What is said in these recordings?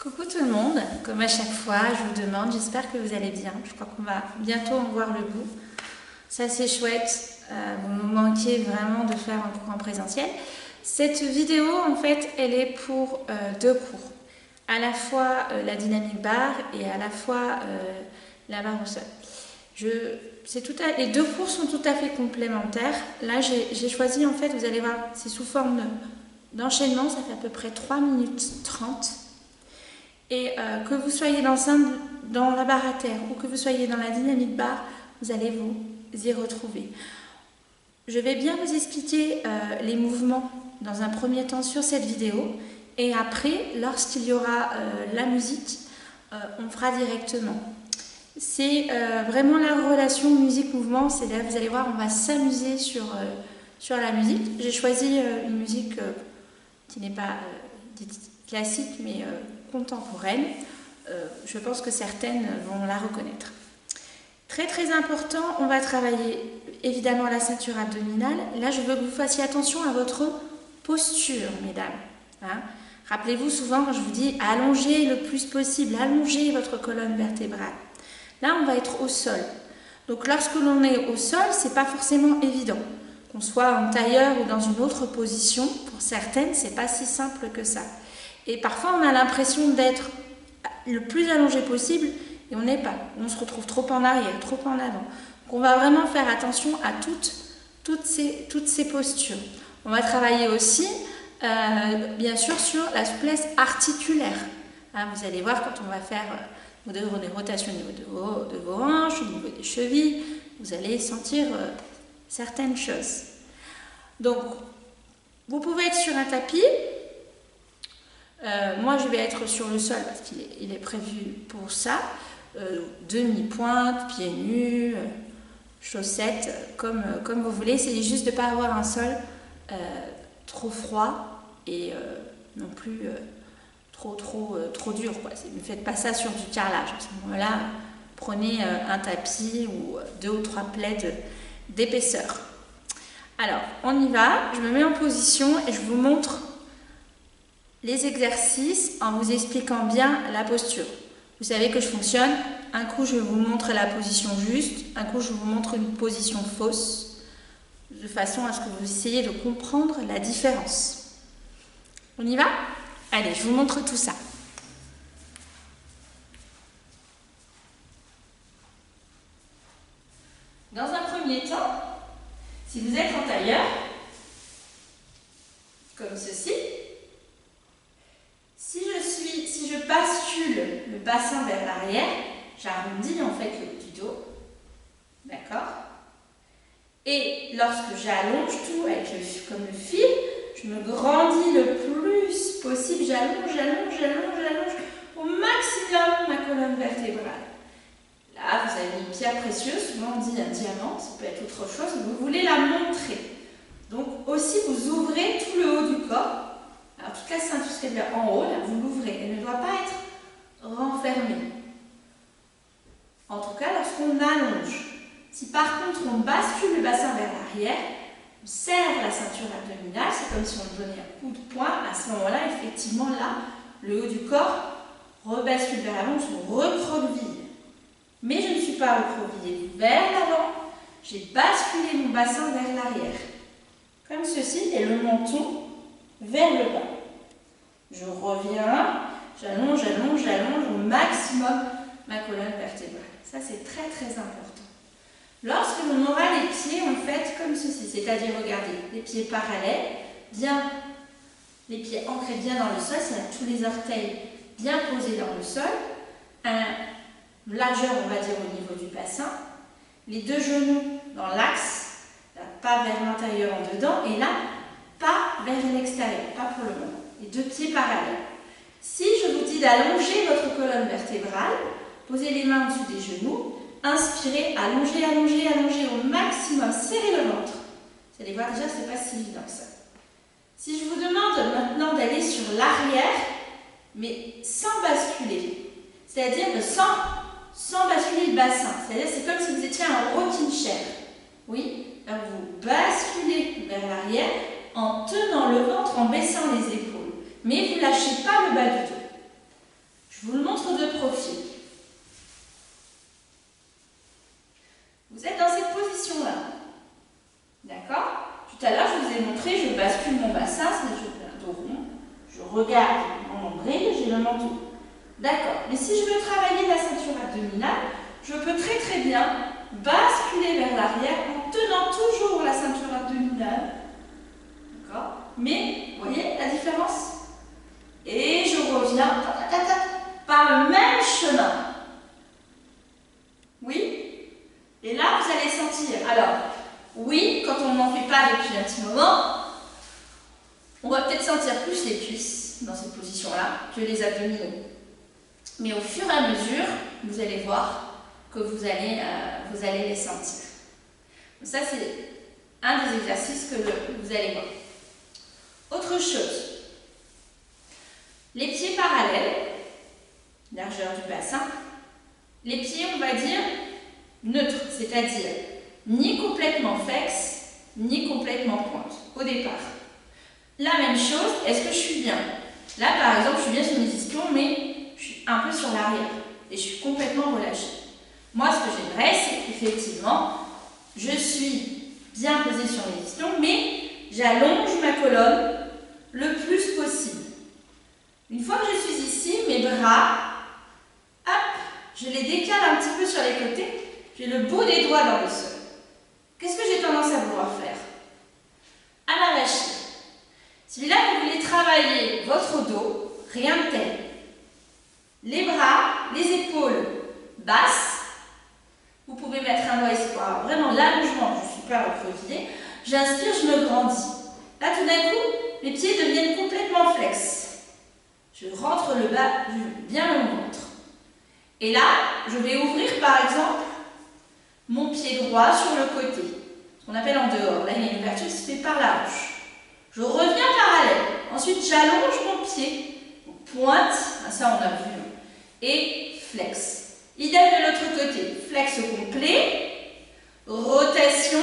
Coucou tout le monde, comme à chaque fois, je vous demande, j'espère que vous allez bien. Je crois qu'on va bientôt en voir le bout. Ça c'est chouette, vous me manquiez vraiment de faire un cours en présentiel. Cette vidéo, en fait, elle est pour deux cours. À la fois la dynamique barre et à la fois la barre au sol. Les deux cours sont tout à fait complémentaires. Là, j'ai choisi, en fait, vous allez voir, c'est sous forme d'enchaînement, ça fait à peu près 3 minutes 30. Et que vous soyez dans la barre à terre ou que vous soyez dans la dynamique barre, vous allez vous y retrouver. Je vais bien vous expliquer les mouvements dans un premier temps sur cette vidéo. Et après, lorsqu'il y aura la musique, on fera directement. C'est vraiment la relation musique-mouvement. C'est là, vous allez voir, on va s'amuser sur la musique. J'ai choisi une musique qui n'est pas classique, mais contemporaine. Je pense que certaines vont la reconnaître. Très très important, on va travailler évidemment la ceinture abdominale. Là, je veux que vous fassiez attention à votre posture, mesdames. Hein? Rappelez-vous souvent quand je vous dis allongez le plus possible, allongez votre colonne vertébrale. Là, on va être au sol. Donc, lorsque l'on est au sol, c'est pas forcément évident. Qu'on soit en tailleur ou dans une autre position, pour certaines, c'est pas si simple que ça. Et parfois, on a l'impression d'être le plus allongé possible et on n'est pas. On se retrouve trop en arrière, trop en avant. Donc, on va vraiment faire attention à toutes ces postures. On va travailler aussi, bien sûr, sur la souplesse articulaire. Hein, vous allez voir quand on va faire des rotations au niveau de vos hanches, au niveau des chevilles, vous allez sentir certaines choses. Donc, vous pouvez être sur un tapis. Moi, je vais être sur le sol parce qu'il est prévu pour ça. Demi-pointe, pieds nus, chaussettes, comme vous voulez. C'est juste de ne pas avoir un sol trop froid et non plus trop dur, quoi. Ne faites pas ça sur du carrelage. À ce moment-là, prenez un tapis ou 2 ou 3 plaids d'épaisseur. Alors, on y va. Je me mets en position et je vous montre les exercices en vous expliquant bien la posture. Vous savez que je fonctionne. Un coup, je vous montre la position juste. Un coup, je vous montre une position fausse, de façon à ce que vous essayiez de comprendre la différence. On y va ? Allez, je vous montre tout ça. Dans un premier temps, si vous êtes en tailleur, comme ceci, si je bascule le bassin vers l'arrière, j'arrondis en fait le haut du dos, d'accord? Et lorsque j'allonge tout comme le fil, je me grandis le plus possible, j'allonge au maximum ma colonne vertébrale. Là, vous avez une pierre précieuse, souvent on dit un diamant, ça peut être autre chose, vous voulez la montrer. Donc aussi, vous ouvrez tout le haut du corps. Alors toute la ceinture, ce qu'elle est en haut, là, vous l'ouvrez. Elle ne doit pas être renfermée. En tout cas, lorsqu'on allonge. Si par contre, on bascule le bassin vers l'arrière, on serre la ceinture abdominale, c'est comme si on donnait un coup de poing. À ce moment-là, effectivement, là, le haut du corps rebascule vers l'avant, on se recroqueville. Mais je ne suis pas recroquevillée vers l'avant, j'ai basculé mon bassin vers l'arrière. Comme ceci, et le menton vers le bas. Je reviens, j'allonge au maximum ma colonne vertébrale. Ça, c'est très très important. Lorsque l'on aura les pieds, en fait, comme ceci, c'est-à-dire, regardez, les pieds parallèles, les pieds ancrés bien dans le sol, c'est-à-dire tous les orteils bien posés dans le sol, une largeur, on va dire, au niveau du bassin, les 2 genoux dans l'axe, pas vers l'intérieur en dedans, et là, pas vers l'extérieur, pas pour le moment. Les 2 pieds parallèles. Si je vous dis d'allonger votre colonne vertébrale, posez les mains en dessous des genoux, inspirez, allongez au maximum, serrez le ventre. Vous allez voir déjà, c'est pas si évident que ça. Si je vous demande maintenant d'aller sur l'arrière, mais sans basculer, c'est-à-dire sans basculer le bassin, c'est-à-dire c'est comme si vous étiez un rocking chair. Oui, vous basculez vers l'arrière en tenant le ventre, en baissant les épaules. Mais vous ne lâchez pas le bas du dos. Je vous le montre de profil. Vous êtes dans cette position-là. D'accord? Tout à l'heure, je vous ai montré, je bascule mon bassin, c'est-à-dire je fais un dos rond. Je regarde mon nombril, j'ai le menton. D'accord. Mais si je veux travailler la ceinture abdominale, je peux très très bien basculer vers l'arrière en tenant toujours la ceinture abdominale. D'accord? Mais, vous voyez la différence? Et je reviens par le même chemin. Oui? Et là, vous allez sentir. Alors, oui, quand on n'en fait pas depuis un petit moment, on va peut-être sentir plus les cuisses dans cette position-là que les abdominaux. Mais au fur et à mesure, vous allez voir que vous allez les sentir. Donc ça, c'est un des exercices que vous allez voir. Autre chose, les pieds parallèles, largeur du bassin, les pieds, on va dire, neutres, c'est-à-dire ni complètement flex, ni complètement pointe, au départ. La même chose, est-ce que je suis bien? Là, par exemple, je suis bien sur mes ischions, mais je suis un peu sur l'arrière et je suis complètement relâchée. Moi, ce que j'aimerais, c'est qu'effectivement, je suis bien posée sur mes ischions, mais j'allonge ma colonne le plus possible. Une fois que je suis ici, mes bras, hop, je les décale un petit peu sur les côtés. J'ai le bout des doigts dans le sol. Qu'est-ce que j'ai tendance à vouloir faire? À l'arracher. Si là, vous voulez travailler votre dos, rien de tel. Les bras, les épaules basses. Vous pouvez mettre un doigt ici pour avoir vraiment l'allongement. Je ne suis pas recroquevillée. J'inspire, je me grandis. Là, tout d'un coup, mes pieds deviennent complètement flex. Je rentre le bas, bien le ventre. Et là, je vais ouvrir par exemple mon pied droit sur le côté. Ce qu'on appelle en dehors. Là, il y a une ouverture qui se fait par la hanche. Je reviens parallèle. Ensuite, j'allonge mon pied. Pointe, ça on a vu. Et flex. Idem de l'autre côté. Flex complet. Rotation.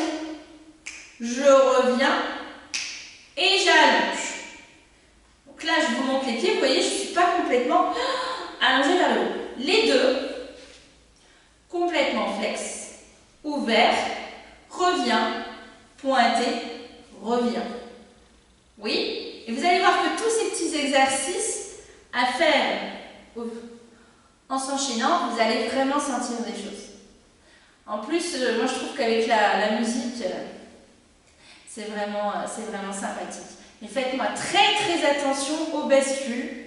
Je reviens. Et j'allonge. Donc là, je vous montre les pieds. Vous voyez, je ne suis pas complètement allongée vers le haut. Les deux, complètement flex, ouvert, revient, pointé, revient. Oui? Et vous allez voir que tous ces petits exercices à faire en s'enchaînant, vous allez vraiment sentir des choses. En plus, moi je trouve qu'avec la musique, c'est vraiment sympathique. Mais faites-moi très très attention aux bascules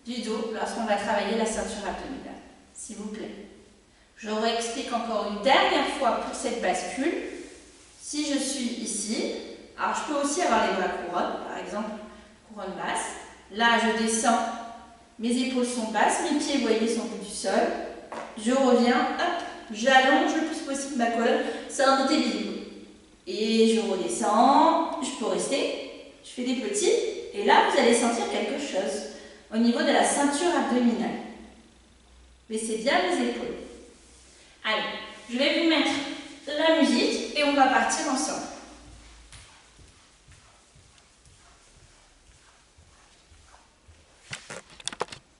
du dos lorsqu'on va travailler la ceinture abdominale, s'il vous plaît. Je réexplique encore une dernière fois pour cette bascule. Si je suis ici, alors je peux aussi avoir les bras couronnes, par exemple, couronne basse. Là, je descends, mes épaules sont basses, mes pieds, vous voyez, sont au-dessus du sol. Je reviens, hop, j'allonge le plus possible ma colonne sans noter les épaules. Et je redescends, je peux rester, je fais des petits, et là, vous allez sentir quelque chose au niveau de la ceinture abdominale. Baissez bien les épaules. Allez, je vais vous mettre la musique et on va partir ensemble.